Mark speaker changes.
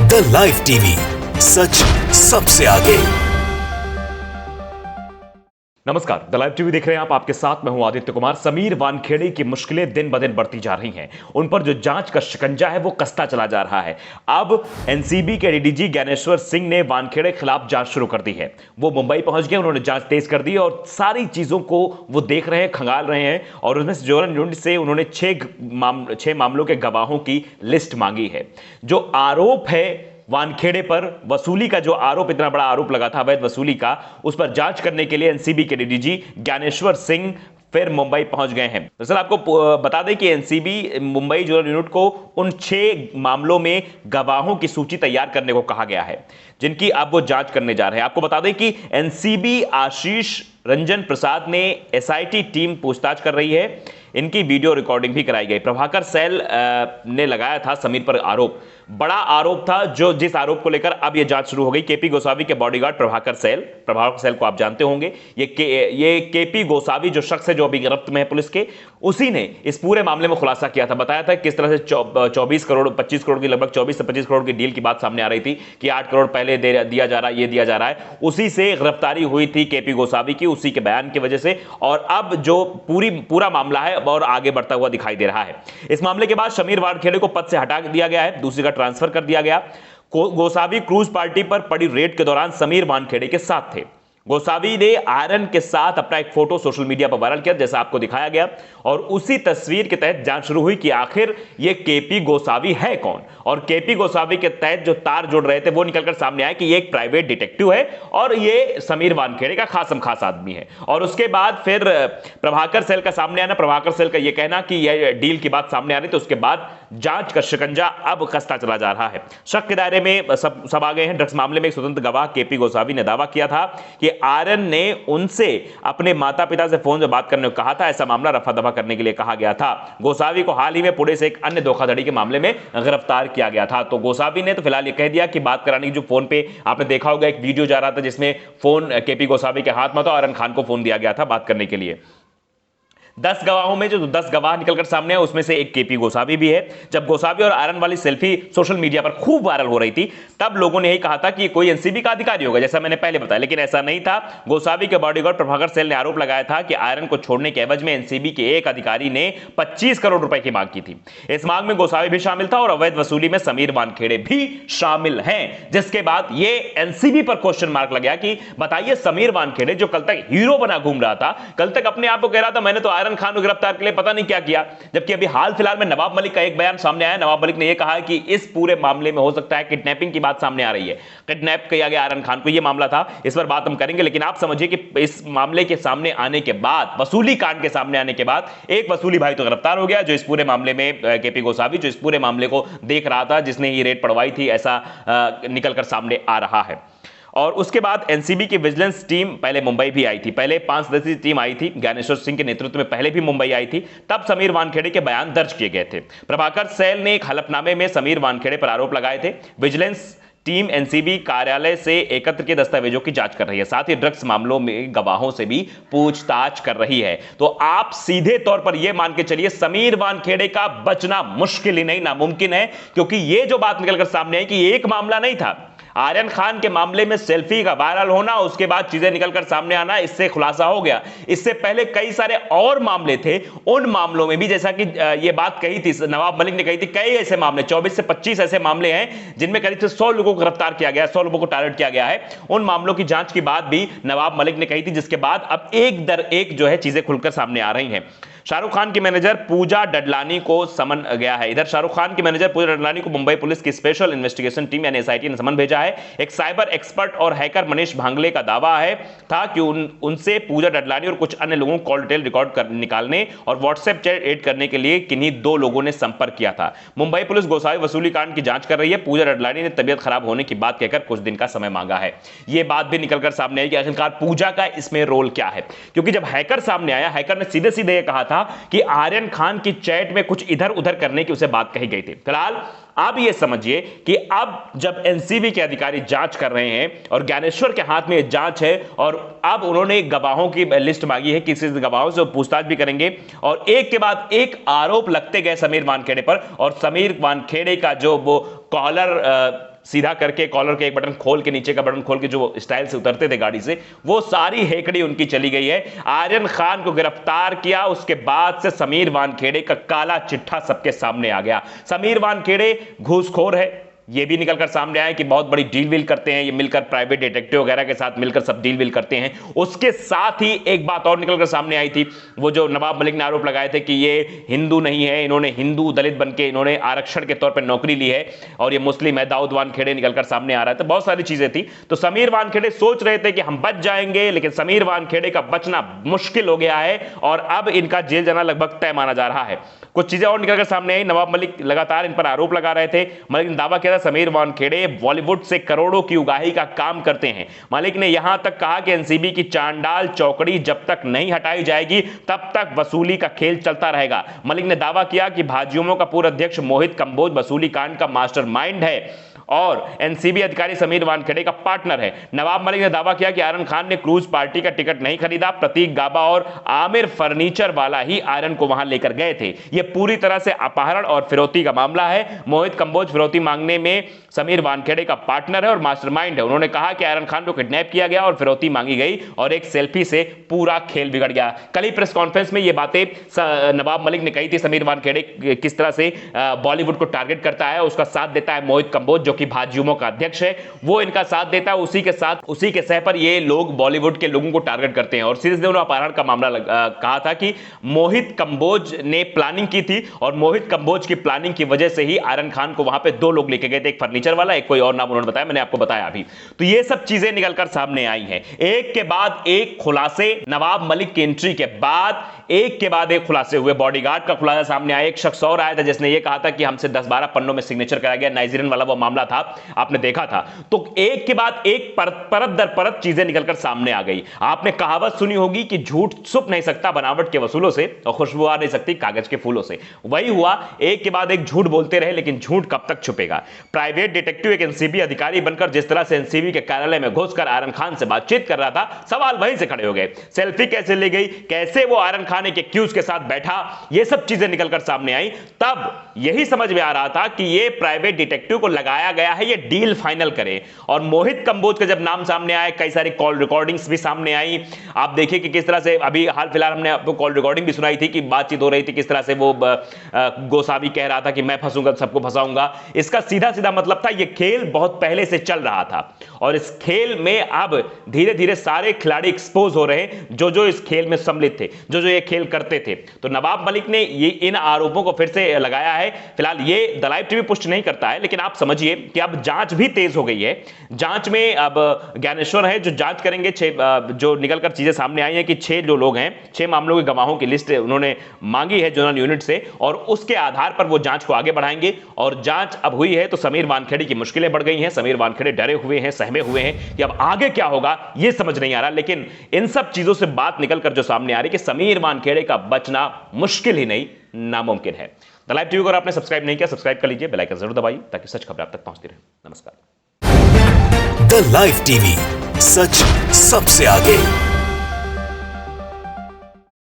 Speaker 1: The live TV, सच सबसे आगे।
Speaker 2: नमस्कार, द लाइव टीवी देख रहे हैं आप। आपके साथ मैं हूं आदित्य कुमार। समीर वानखेड़े की मुश्किलें दिन ब दिन बढ़ती जा रही हैं। उन पर जो जांच का शिकंजा है वो कसता चला जा रहा है। अब एनसीबी के एडीजी ज्ञानेश्वर सिंह ने वानखेड़े के खिलाफ जांच शुरू कर दी है। वो मुंबई पहुंच गए, उन्होंने जांच तेज कर दी और सारी चीजों को वो देख रहे हैं, खंगाल रहे हैं और उसमें से जोरन यूनिट से उन्होंने छह मामलों के गवाहों की लिस्ट मांगी है। जो आरोप है वानखेड़े पर, वसूली का जो आरोप, इतना बड़ा आरोप लगा था अवैध वसूली का, उस पर जांच करने के लिए एनसीबी के डीजी ज्ञानेश्वर सिंह फिर मुंबई पहुंच गए हैं। दरअसल आपको बता दें कि एनसीबी मुंबई जोनल यूनिट को उन 6 मामलों में गवाहों की सूची तैयार करने को कहा गया है, जिनकी अब वो जांच करने जा रहे हैं। आपको बता दें कि एनसीबी आशीष रंजन प्रसाद ने एसआईटी टीम पूछताछ कर रही है। इनकी वीडियो रिकॉर्डिंग भी कराई गई। प्रभाकर सैल ने लगाया था समीर पर आरोप, बड़ा आरोप था, जिस आरोप को लेकर अब यह जांच शुरू हो गई। केपी गोसावी के बॉडीगार्ड प्रभाकर सैल को आप जानते होंगे। ये केपी गोसावी जो शख्स है जो अभी गिरफ्त में है पुलिस के, उसी ने इस पूरे मामले में खुलासा किया था। बताया था किस तरह से 25 करोड़ की, लगभग 24 से 25 करोड़ की डील की बात सामने आ रही थी कि 8 करोड़ पहले दिया जा रहा है, ये दिया जा रहा है। उसी से गिरफ्तारी हुई थी केपी गोसावी की, उसी के बयान की वजह से। और अब जो पूरा मामला है और आगे बढ़ता हुआ दिखाई दे रहा है। इस मामले के बाद समीर वानखेड़े को पद से हटा दिया गया है, दूसरी का ट्रांसफर कर दिया गया। गोसावी क्रूज पार्टी पर पड़ी रेड के दौरान समीर वानखेड़े के साथ थे। गोसावी ने आयरन के साथ अपना एक फोटो सोशल मीडिया पर वायरल किया, जैसा आपको दिखाया गया, और उसी तस्वीर के तहत जांच शुरू हुई कि आखिर ये केपी गोसावी है कौन। और केपी गोसावी के तहत जो तार जोड़ रहे थे वो निकलकर सामने आया कि ये एक प्राइवेट डिटेक्टिव है और ये समीर वानखेड़े का खासम खास आदमी है। और उसके बाद फिर प्रभाकर सैल का सामने आना, प्रभाकर सैल का ये कहना कि यह डील की बात सामने आ रही, तो उसके बाद जांच का शिकंजा अब कसता चला जा रहा है। शक के दायरे में सब आ गए हैं। ड्रग्स मामले में एक स्वतंत्र गवाह केपी गोसावी ने दावा किया था कि आर्यन ने उनसे अपने माता पिता से फोन पर बात करने को कहा था। ऐसा मामला रफा दफा करने के लिए कहा गया था। गोसावी को हाल ही में पुणे से एक अन्य धोखाधड़ी के मामले में गिरफ्तार किया गया था। तो गोसावी ने तो फिलहाल ये कह दिया कि बात कराने की, जो फोन पे आपने देखा होगा एक वीडियो जा रहा था जिसमें फोन केपी गोसावी के हाथ में था, आर्यन खान को फोन दिया गया था बात करने के लिए। 10 गवाहों में जो 10 गवाह निकलकर सामने आए उसमें से एक केपी गोसावी भी है। जब गोसावी और आयरन वाली सेल्फी सोशल मीडिया पर खूब वायरल हो रही थी, तब लोगों ने यही कहा था कि ये कोई एनसीबी का अधिकारी होगा, जैसा मैंने पहले बताया, लेकिन ऐसा नहीं था। गोसावी के बॉडीगार्ड प्रभाकर सैल ने आरोप लगाया था कि आयरन को छोड़ने के एवज में एनसीबी के एक अधिकारी ने 25 करोड़ रुपए की मांग की थी। इस मांग में गोसावी भी शामिल था और अवैध वसूली में समीर वानखेड़े भी शामिल हैं। जिसके बाद ये एनसीबी पर क्वेश्चन मार्क लग गया कि बताइए, समीर वानखेड़े जो कल तक हीरो बना घूम रहा था, कल तक अपने आप को कह रहा था मैंने तो आयरन खान को गिरफ्तार के लिए पता नहीं क्या किया, जबकि अभी हाल फिलहाल में नवाब मलिक का एक बयान सामने आया। नवाब मलिक ने यह कहा कि इस पूरे मामले में हो सकता है किडनैपिंग की बात सामने आ रही है, किडनैप किया गया आयरन खान को, यह मामला था। इस पर बात हम करेंगे, लेकिन आप समझिए कि इस मामले के सामने आने के बाद, वसूली कांड के सामने आने के बाद, एक वसूली भाई तो गिरफ्तार हो गया जो इस पूरे मामले में, केपी गोसावी जो इस पूरे मामले को देख रहा था, जिसने ये रेड पड़वाई थी, ऐसा निकलकर सामने आ रहा है। और उसके बाद एनसीबी की विजिलेंस टीम पहले मुंबई भी आई थी। पहले 5 सदस्यीय टीम आई थी, ज्ञानेश्वर सिंह के नेतृत्व में पहले भी मुंबई आई थी। तब समीर वानखेड़े के बयान दर्ज किए गए थे। प्रभाकर सैल ने एक हलफनामे में समीर वानखेड़े पर आरोप लगाए थे। विजिलेंस टीम एनसीबी कार्यालय से एकत्र के दस्तावेजों की जांच कर रही है, साथ ही ड्रग्स मामलों में गवाहों से भी पूछताछ कर रही है। तो आप सीधे तौर पर यह मान के चलिए समीर वानखेड़े का बचना मुश्किल ही नहीं, नामुमकिन है, क्योंकि यह जो बात निकलकर सामने आई कि एक मामला नहीं था, आर्यन खान के मामले में सेल्फी का वायरल होना, उसके बाद चीजें निकलकर सामने आना, इससे खुलासा हो गया। इससे पहले कई सारे और मामले थे, उन मामलों में भी, जैसा कि ये बात कही थी नवाब मलिक ने, कही थी कई ऐसे मामले, 24 से 25 ऐसे मामले हैं जिनमें करीब से 100 लोगों को गिरफ्तार किया गया, 100 लोगों को टारगेट किया गया है। उन मामलों की जांच की बात भी नवाब मलिक ने कही थी, जिसके बाद अब एक दर एक जो है चीजें खुलकर सामने आ रही हैं। शाहरुख खान की मैनेजर पूजा डडलानी को समन गया है। इधर शाहरुख खान की मैनेजर पूजा डडलानी को मुंबई पुलिस की स्पेशल इन्वेस्टिगेशन टीम यानी एसआईटी ने समन भेजा है। एक साइबर एक्सपर्ट और हैकर मनीष भांगले का दावा था कि उनसे पूजा डडलानी और कुछ अन्य लोगों को कॉल डिटेल रिकॉर्ड निकालने और व्हाट्सएप चैट ऐड करने के लिए किन्हीं 2 लोगों ने संपर्क किया था। मुंबई पुलिस गोसावी वसूली कांड की जांच कर रही है। पूजा डडलानी ने तबियत खराब होने की बात कहकर कुछ दिन का समय मांगा है। यह बात भी निकलकर सामने आई कि आखिरकार पूजा का इसमें रोल क्या है, क्योंकि जब हैकर सामने आया, हैकर ने सीधे सीधे यह कहा था कि आर्यन खान की चैट में कुछ इधर उधर करने की उसे बात कही गई थी। फिलहाल आप ये समझिए कि अब जब एनसीबी के अधिकारी जांच कर रहे हैं और ज्ञानेश्वर के हाथ में जांच है और अब उन्होंने गवाहों की लिस्ट मांगी है, किसी गवाहों से पूछताछ भी करेंगे और एक के बाद एक आरोप लगते गए समीर वानखेड़े पर। और समीर वानखेड़े का जो वो कॉलर सीधा करके कॉलर के एक बटन खोल के, नीचे का बटन खोल के जो स्टाइल से उतरते थे गाड़ी से, वो सारी हेकड़ी उनकी चली गई है। आर्यन खान को गिरफ्तार किया, उसके बाद से समीर वानखेड़े का काला चिट्ठा सबके सामने आ गया। समीर वानखेड़े घूसखोर है, ये भी निकलकर सामने आया कि बहुत बड़ी डील वील करते हैं, ये मिलकर प्राइवेट डिटेक्टिव वगैरह के साथ मिलकर सब डील वील करते हैं। उसके साथ ही एक बात और निकलकर सामने आई थी, वो जो नवाब मलिक ने आरोप लगाए थे कि ये हिंदू नहीं है, इन्होंने हिंदू दलित बनके इन्होंने आरक्षण के तौर पर नौकरी ली है और ये मुस्लिम है। दाऊद वानखेड़े निकलकर सामने आ रहा है, तो बहुत सारी चीजें थी। तो समीर वानखेड़े सोच रहे थे कि हम बच जाएंगे, लेकिन समीर वानखेड़े का बचना मुश्किल हो गया है और अब इनका जेल जाना लगभग तय माना जा रहा है। कुछ चीजें और निकलकर सामने आई। नवाब मलिक लगातार इन पर आरोप लगा रहे थे। मलिक ने दावा किया था समीर वानखेड़े बॉलीवुड से करोड़ों की उगाही का काम करते हैं। मलिक ने यहां तक कहा कि एनसीबी की चांडाल चौकड़ी जब तक नहीं हटाई जाएगी तब तक वसूली का खेल चलता रहेगा। मलिक ने दावा किया कि भाजयुमो का पूर्व अध्यक्ष मोहित कंबोज वसूली कांड का मास्टरमाइंड है और एनसीबी अधिकारी समीर वानखेड़े का पार्टनर है। नवाब मलिक ने दावा किया कि आर्यन खान ने क्रूज पार्टी का टिकट नहीं खरीदा, प्रतीक गाबा और आमिर फर्नीचर वाला ही आर्यन को वहां लेकर गए थे। यह पूरी तरह से अपहरण और फिरौती का मामला है। मोहित कंबोज फिरौती मांगने में समीर वानखेड़े का पार्टनर है और मास्टरमाइंड है। उन्होंने कहा कि आर्यन खान को किडनैप किया गया और फिरौती मांगी गई और एक सेल्फी से पूरा खेल बिगड़ गया। कल ही प्रेस कॉन्फ्रेंस में यह बातें नवाब मलिक ने कही थी। समीर वानखेड़े किस तरह से बॉलीवुड को टारगेट करता है, उसका साथ देता है मोहित कंबोज जो कि भाजयुमो का अध्यक्ष है, वो इनका साथ देता है। उसी के सह पर ये लोग बॉलीवुड के लोगों को टारगेट करते हैं और सीधे उन्होंने अपहरण का मामला कहा था कि मोहित कंबोज ने प्लानिंग की थी और मोहित कंबोज की प्लानिंग की वजह से ही आर्यन खान को वहां पे दो लोग लेके गए थे, एक फर्नीचर वाला, एक कोई और नाम उन्होंने बताया, मैंने आपको बताया अभी। तो ये सब चीजें निकलकर सामने आई हैं, एक के बाद एक खुलासे। नवाब मलिक की एंट्री के बाद एक के बाद एक खुलासे हुए। बॉडीगार्ड का खुलासा सामने आया, एक शख्स और आया था जिसने ये कहा था कि हमसे 10-12 पन्नों में सिग्नेचर कराया गया, नाइजीरियन वाला वो मामला था, आपने देखा था। तो एक के बाद एक परत दर परत चीजें निकलकर सामने आ गई। आपने कहावत सुनी होगी कि झूठ छुप नहीं सकता बनावट के वसूलों से और खुशबू आ नहीं सकती कागज के फूलों से। वही हुआ, एक के बाद एक झूठ बोलते रहे, लेकिन झूठ कब तक छुपेगा। प्राइवेट डिटेक्टिव एक एनसीबी अधिकारी बनकर जिस तरह से एनसीबी के कार्यालय में घुसकर आर्यन खान से बातचीत कर रहा था, सवाल वहीं से खड़े हो गए। सेल्फी कैसे ले गई, कैसे वो आर्यन खान के एक्यूज के साथ बैठा, ये सब चीजें निकलकर सामने आई। तब यही समझ में आ रहा था कि ये प्राइवेट डिटेक्टिव को लगाया गया है ये डील फाइनल करे। और मोहित कंबोज का जब नाम सामने आया, कई सारी कॉल रिकॉर्डिंग्स भी सामने आई। आप देखिए कि किस तरह से अभी हाल फिलहाल हमने आपको कॉल रिकॉर्डिंग भी सुनाई थी कि बातचीत हो रही थी, किस तरह से वो गोसावी कह रहा था कि मैं फंसूंगा सबको फंसाऊंगा। इसका सीधा सीधा मतलब था ये खेल बहुत पहले से चल रहा था और इस खेल में अब धीरे धीरे सारे खिलाड़ी एक्सपोज हो रहे हैं जो जो इस खेल में सम्मिलित थे, जो जो ये खेल करते थे। तो नवाब मलिक ने ये इन आरोपों को फिर से लगाया है। फिलहाल ये द लाइव टीवी पुष्टि नहीं करता है, लेकिन आप समझिए कि अब जांच भी तेज हो गई है। जांच में अब ज्ञानेश्वर है जो जांच करेंगे। जो निकलकर चीजें सामने आई है कि 6 जो लोग हैं, 6 मामलों के गवाहों की लिस्ट उन्होंने मांगी है जोनल यूनिट से और उसके आधार पर वो जांच को आगे बढ़ाएंगे। और जांच अब हुई है तो समीर वानखेड़े की मुश्किलें बढ़ गई हैं। समीर वानखेड़े डरे हुए हैं, सहमे हुए हैं कि अब आगे क्या होगा ये समझ नहीं आ रहा। लेकिन इन सब चीजों से बात निकलकर जो सामने आ रही है कि समीर वानखेड़े का बचना मुश्किल ही नहीं नामुमकिन है। द लाइव टीवी को अगर आपने सब्सक्राइब नहीं किया, सब्सक्राइब कर लीजिए, बेल आइकन जरूर दबाइए ताकि सच खबर आप तक पहुंचती रहे। नमस्कार।
Speaker 1: द लाइव टीवी, सच सबसे आगे।